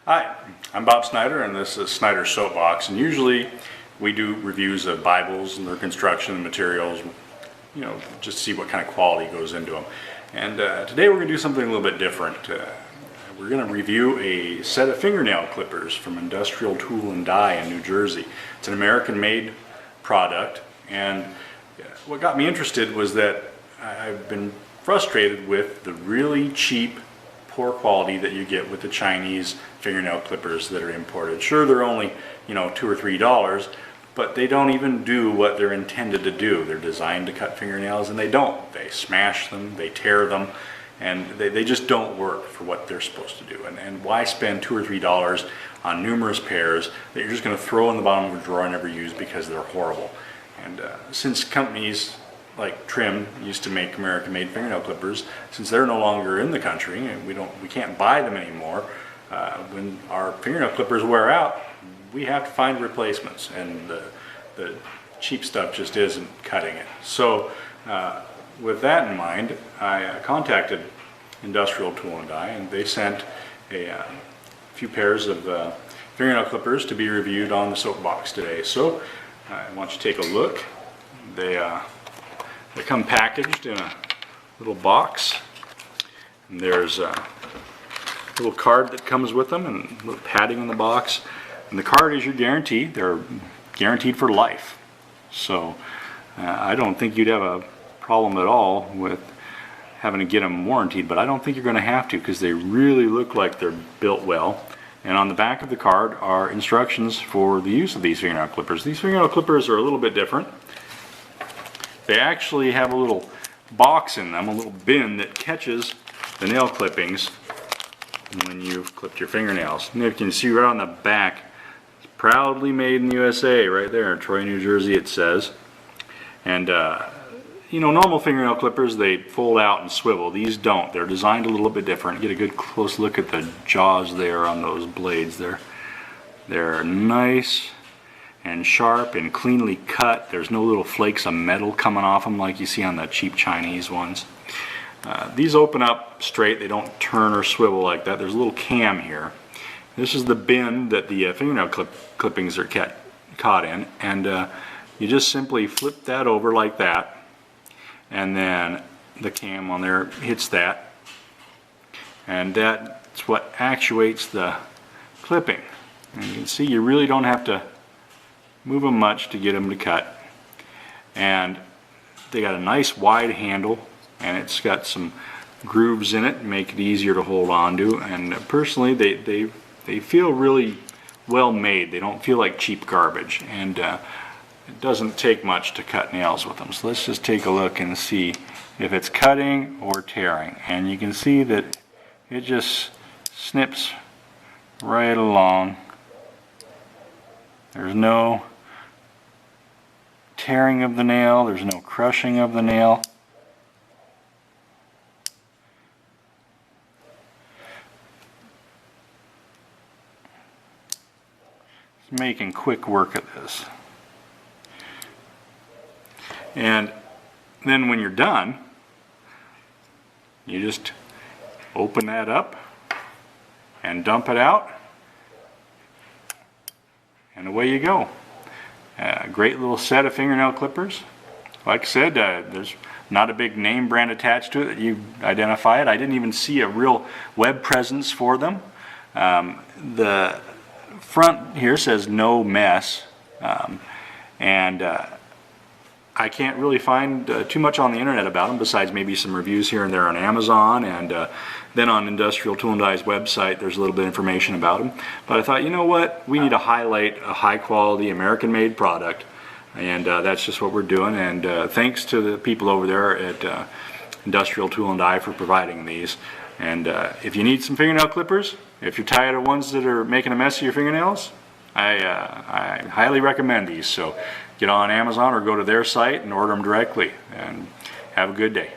Hi, I'm Bob Snyder and this is Snyder's Soapbox, and usually we do reviews of Bibles and their construction materials, just to see what kind of quality goes into them. And today we're going to do something a little bit different. We're going to review a set of fingernail clippers from Industrial Tool and Die in New Jersey. It's an American-made product, and what got me interested was that I've been frustrated with the really cheap, poor quality that you get with the Chinese fingernail clippers that are imported. Sure, they're only, $2 or $3, but they don't even do what they're intended to do. They're designed to cut fingernails, and they don't. They smash them, they tear them, and they just don't work for what they're supposed to do. And why spend $2 or $3 on numerous pairs that you're just going to throw in the bottom of a drawer and never use because they're horrible? And since companies like Trim used to make American-made fingernail clippers, since they're no longer in the country and we can't buy them anymore, when our fingernail clippers wear out, we have to find replacements, and the cheap stuff just isn't cutting it. So with that in mind, I contacted Industrial Tool and Die, and they sent a few pairs of fingernail clippers to be reviewed on the Soapbox today. So I want you to take a look. They come packaged in a little box, and there's a little card that comes with them and a little padding in the box, and the card is your guarantee. They're guaranteed for life, so I don't think you'd have a problem at all with having to get them warranted, but I don't think you're going to have to, because they really look like they're built well. And on the back of the card are instructions for the use of these fingernail clippers. These fingernail clippers are a little bit different. They actually have a little box in them, a little bin that catches the nail clippings when you've clipped your fingernails. And you can see right on the back, it's proudly made in the USA, right there in Troy, New Jersey it says. And normal fingernail clippers, they fold out and swivel. These don't. They're designed a little bit different. Get a good close look at the jaws there on those blades. They're nice and sharp and cleanly cut. There's no little flakes of metal coming off them like you see on the cheap Chinese ones. These open up straight. They don't turn or swivel like that. There's a little cam here. This is the bin that the fingernail clippings are caught in, and you just simply flip that over like that, and then the cam on there hits that, and that's what actuates the clipping. And you can see you really don't have to move them much to get them to cut. And they got a nice wide handle, and it's got some grooves in it, make it easier to hold on to. And personally, they feel really well made. They don't feel like cheap garbage, and it doesn't take much to cut nails with them. So let's just take a look and see if it's cutting or tearing. And you can see that it just snips right along. There's no tearing of the nail, there's no crushing of the nail. It's making quick work of this. And then when you're done, you just open that up and dump it out, and away you go. A great little set of fingernail clippers. Like I said, there's not a big name brand attached to it that you identify it. I didn't even see a real web presence for them. The front here says No-Mes, and I can't really find too much on the internet about them, besides maybe some reviews here and there on Amazon, and then on Industrial Tool and Die's website there's a little bit of information about them. But I thought, you know what, we need to highlight a high quality American-made product, and that's just what we're doing. And thanks to the people over there at Industrial Tool and Die for providing these. And if you need some fingernail clippers, if you're tired of ones that are making a mess of your fingernails, I highly recommend these. So get on Amazon or go to their site and order them directly, and have a good day.